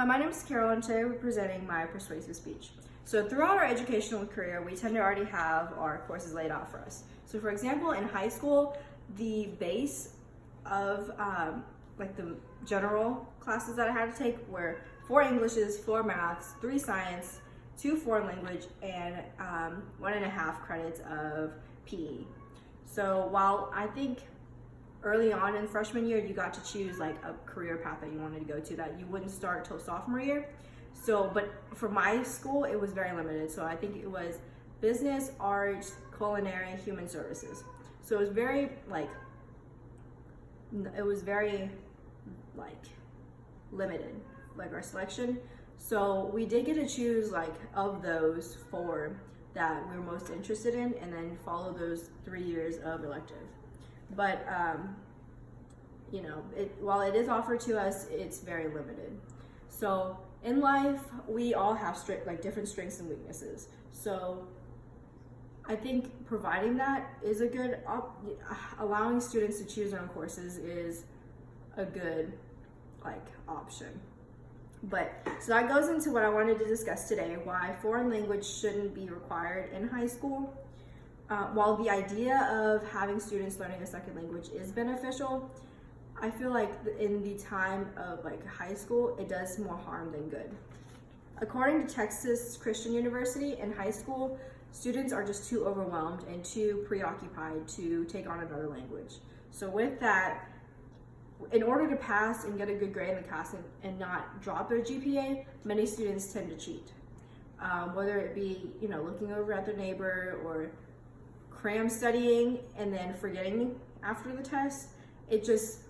Hi, my name is Carol, and today we're presenting my persuasive speech. So throughout our educational career, we tend to already have our courses laid out for us. So for example, in high school, the base of like the general classes that I had to take were 4 Englishes, 4 maths, 3 science, 2 foreign language, and 1.5 credits of PE. So while I think early on in freshman year, you got to choose like a career path that you wanted to go to that you wouldn't start till sophomore year. So, but for my school, it was very limited. So I think it was business, arts, culinary, human services. So it was very limited, like our selection. So we did get to choose like of those 4 that we were most interested in, and then follow those 3 years of elective. But you know, while it is offered to us, it's very limited. So in life, we all have different strengths and weaknesses. So I think providing that is a good allowing students to choose their own courses is a good option. But so that goes into what I wanted to discuss today: why foreign language shouldn't be required in high school. While the idea of having students learning a second language is beneficial, I feel like in the time of high school, it does more harm than good. According to Texas Christian University, in high school, students are just too overwhelmed and too preoccupied to take on another language. So with that, in order to pass and get a good grade in the class and not drop their GPA, many students tend to cheat. Whether it be, looking over at their neighbor or cram studying and then forgetting after the test. It just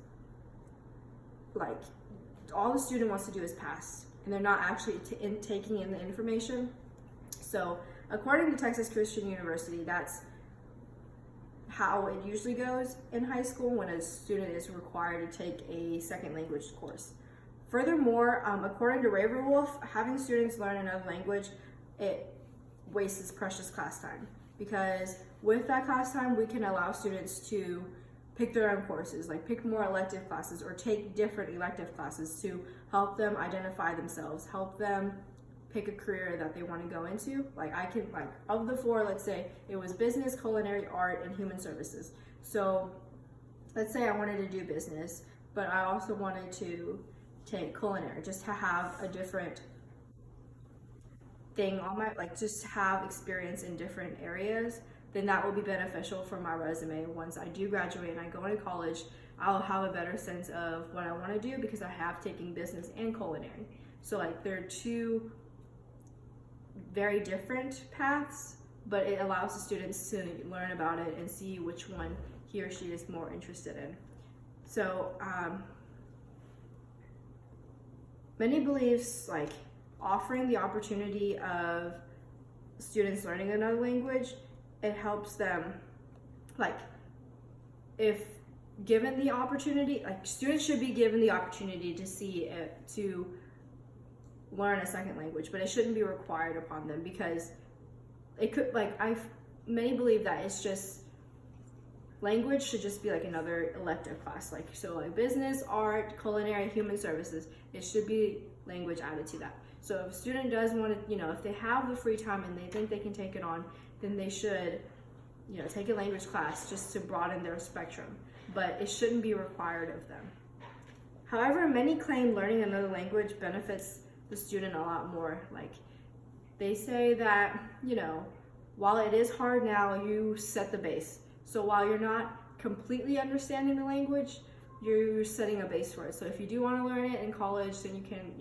all the student wants to do is pass, and they're not actually taking in the information. So according to Texas Christian University, that's how it usually goes in high school when a student is required to take a second language course. Furthermore, according to Raverwolf, having students learn another language, it wastes precious class time, because with that class time, we can allow students to pick their own courses, pick more elective classes or take different elective classes to help them identify themselves, help them pick a career that they want to go into. Of the 4, let's say it was business, culinary, art, and human services. So let's say I wanted to do business, but I also wanted to take culinary, just to have a different thing on my, just have experience in different areas. Then that will be beneficial for my resume. Once I do graduate and I go into college, I'll have a better sense of what I want to do, because I have taken business and culinary. So they're 2 very different paths, but it allows the students to learn about it and see which one he or she is more interested in. So many beliefs offering the opportunity of students learning another language, it helps them, if given the opportunity, students should be given the opportunity to to learn a second language, but it shouldn't be required upon them, because it could, many believe that it's just, language should just be another elective class, business, art, culinary, human services, it should be language added to that. So if a student does want to, if they have the free time and they think they can take it on, then they should, take a language class just to broaden their spectrum, but it shouldn't be required of them. However, many claim learning another language benefits the student a lot more. They say that, while it is hard now, you set the base. So while you're not completely understanding the language, you're setting a base for it. So if you do want to learn it in college, then you can,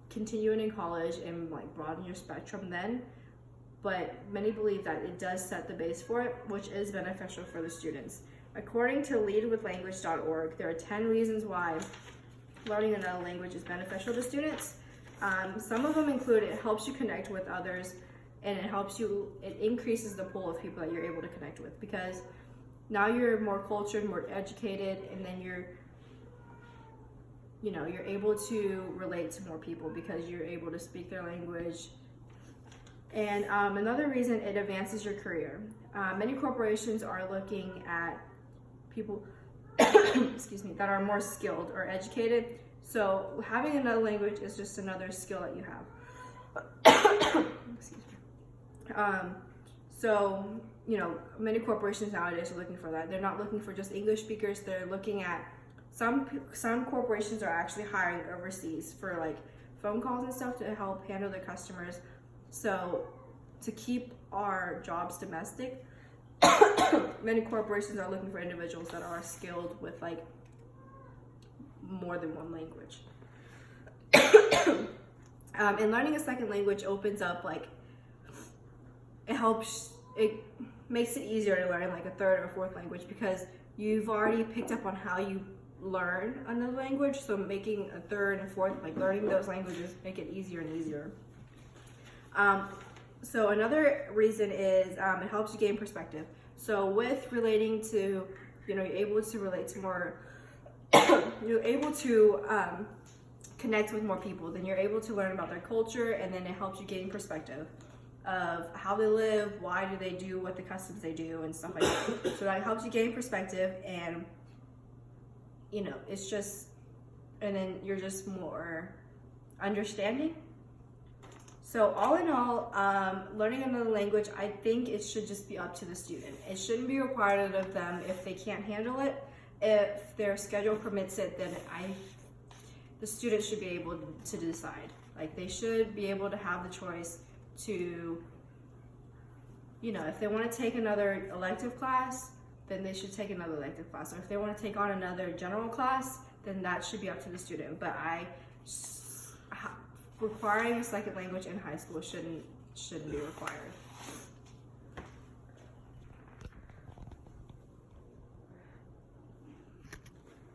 continue it in college and broaden your spectrum then. But many believe that it does set the base for it, which is beneficial for the students. According to leadwithlanguage.org, there are 10 reasons why learning another language is beneficial to students. Some of them include it helps you connect with others, and it increases the pool of people that you're able to connect with, because now you're more cultured, more educated, and then you're able to relate to more people because you're able to speak their language. And another reason, it advances your career. Many corporations are looking at people excuse me, that are more skilled or educated. So having another language is just another skill that you have. Excuse me. So, you know, many corporations nowadays are looking for that. They're not looking for just English speakers. They're looking at some corporations are actually hiring overseas for like phone calls and stuff to help handle their customers. So to keep our jobs domestic, many corporations are looking for individuals that are skilled with like more than one language. And learning a second language opens up like, it makes it easier to learn like a third or fourth language because you've already picked up on how you learn another language. So making a third and fourth, like learning those languages, make it easier and easier. So another reason is it helps you gain perspective. So with relating to, you know, you're able to relate to more, you're able to connect with more people, then you're able to learn about their culture, and then it helps you gain perspective of how they live, why do they do what the customs they do, and stuff like that. So that helps you gain perspective, and you know, it's just, and then you're just more understanding. So all in all, learning another language, I think it should just be up to the student. It shouldn't be required of them if they can't handle it. If their schedule permits it, then the student should be able to decide. Like they should be able to have the choice to, you know, if they want to take another elective class, then they should take another elective class. Or if they want to take on another general class, then that should be up to the student. But requiring a second language in high school shouldn't be required.